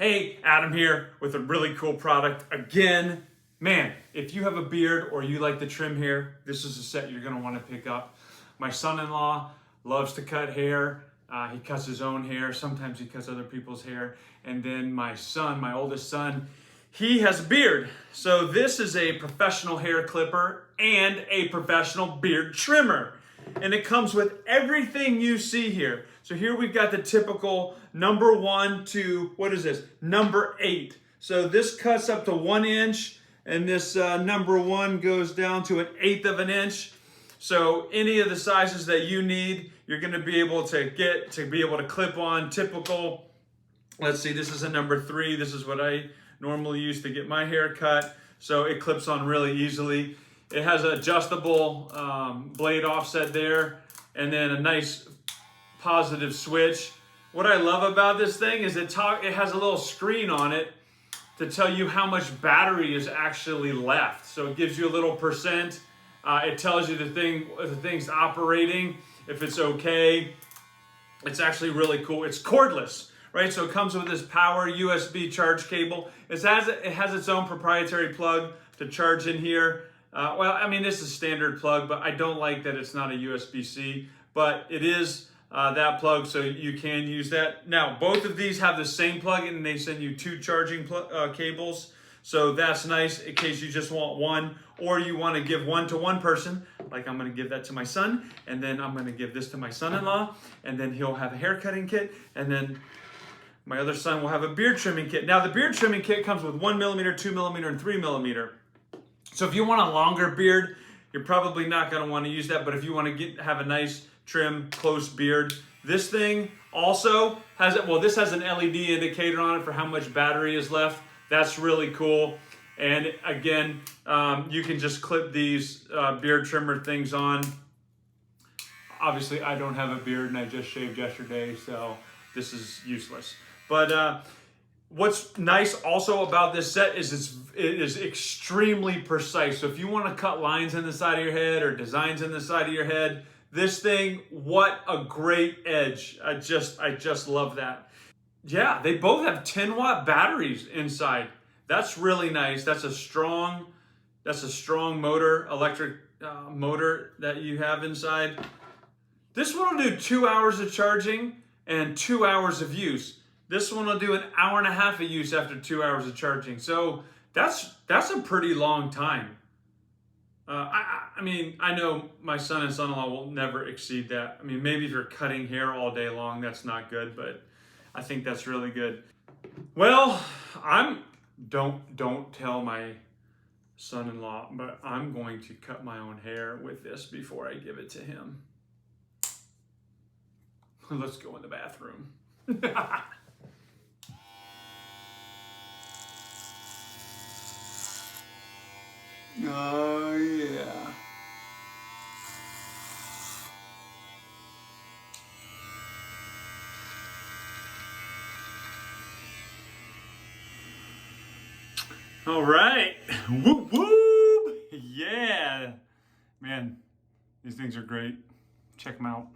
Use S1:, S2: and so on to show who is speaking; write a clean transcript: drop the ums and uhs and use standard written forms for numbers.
S1: Hey, Adam here with a really cool product again. Man, if you have a beard or you like to trim hair, this is a set you're gonna wanna pick up. My son-in-law loves to cut hair. He cuts his own hair. Sometimes he cuts other people's hair. And then my son, my oldest son, he has a beard. So this is a professional hair clipper and a professional beard trimmer. And it comes with everything you see here. So here we've got the typical number 1 to, what is this? Number 8. So this cuts up to 1 inch, and this number 1 goes down to 1/8 of an inch. So any of the sizes that you need, you're gonna be able to get to be able to clip on typical. Let's see, this is a number 3. This is what I normally use to get my hair cut. So it clips on really easily. It has an adjustable blade offset there, and then a nice positive switch. What I love about this thing is it has a little screen on it to tell you how much battery is actually left. So it gives you a little percent. It tells you the thing's operating, if it's okay. It's actually really cool. It's cordless, right? So it comes with this power USB charge cable. It has its own proprietary plug to charge in here. Well, I mean, this is standard plug, but I don't like that it's not a USB-C, but it is that plug, so you can use that. Now, both of these have the same plug, and they send you 2 charging cables, so that's nice in case you just want one, or you want to give one to one person, like I'm going to give that to my son, and then I'm going to give this to my son-in-law, and then he'll have a hair cutting kit, and then my other son will have a beard trimming kit. Now, the beard trimming kit comes with 1 millimeter, 2 millimeter, and 3 millimeter. So if you want a longer beard, you're probably not going to want to use that, but if you want to have a nice trim, close beard, this thing also has it. Well, this has an LED indicator on it for how much battery is left. That's really cool. And again, you can just clip these beard trimmer things on. Obviously, I don't have a beard and I just shaved yesterday, so this is useless. But what's nice also about this set is it is extremely precise. So if you want to cut lines in the side of your head or designs in the side of your head, this thing, what a great edge. I just love that. Yeah, they both have 10-watt batteries inside. That's really nice. That's a strong motor, electric motor that you have inside. This one will do 2 hours of charging and 2 hours of use. This one will do 1.5 hours of use after 2 hours of charging. So that's a pretty long time. I mean, I know my son and son-in-law will never exceed that. I mean, maybe if you're cutting hair all day long, that's not good, but I think that's really good. Well, don't tell my son-in-law, but I'm going to cut my own hair with this before I give it to him. Let's go in the bathroom. Oh, yeah. All right. Whoop, whoop. Yeah. Man, these things are great. Check them out.